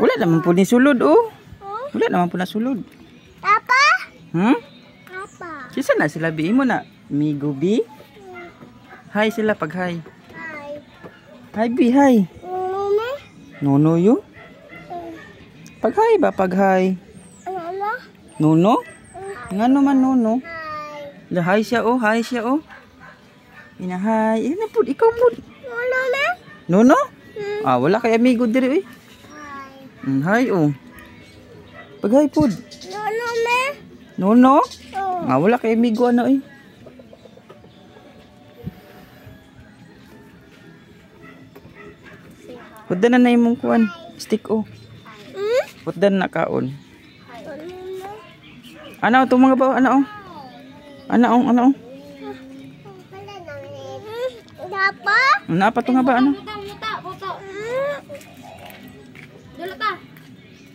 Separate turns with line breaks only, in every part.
Wala naman po ni sulod oh. Wala naman po na sulod.
Papa?
Papa. Kisa na sila bi mo na? Migo bi? Hi sila pag hi.
Hi.
Hi bi hi. Nono yo? Pag hi ba pag hi?
Ano?
Nono? Nga naman nono.
Hi.
Hi siya oh, hi siya oh. Ina hi. Ina pud ikaw pud.
Nono na?
Nono? Ah, wala kay amigo diri eh.
Hi.
Hi oh. Pag hi pud.
Nono na?
Nono? Ah, wala kay amigo ano eh. Puddan na imong kuan. Stick oh. Puddan na kaon. Ano to mga ba? Ano oh? Ano oh?
Papa?
Ano pa to nga ba ano?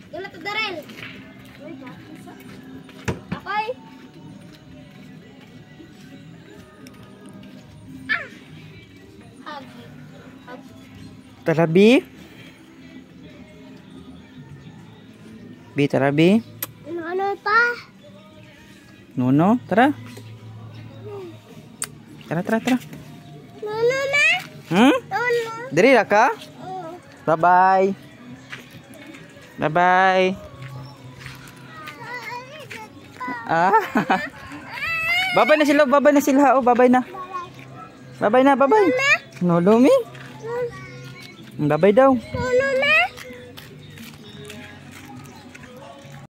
Dula ta Darel. Akoy.
Tara bi. Bi tara bi.
Ano pa?
Nono, tara. Tara.
Nono na? Nono.
Diri ra ka? Bye-bye. Bye-bye. Ah. Babay na sila. Oh, babay na. Babay. No, Lumi. Babay daw.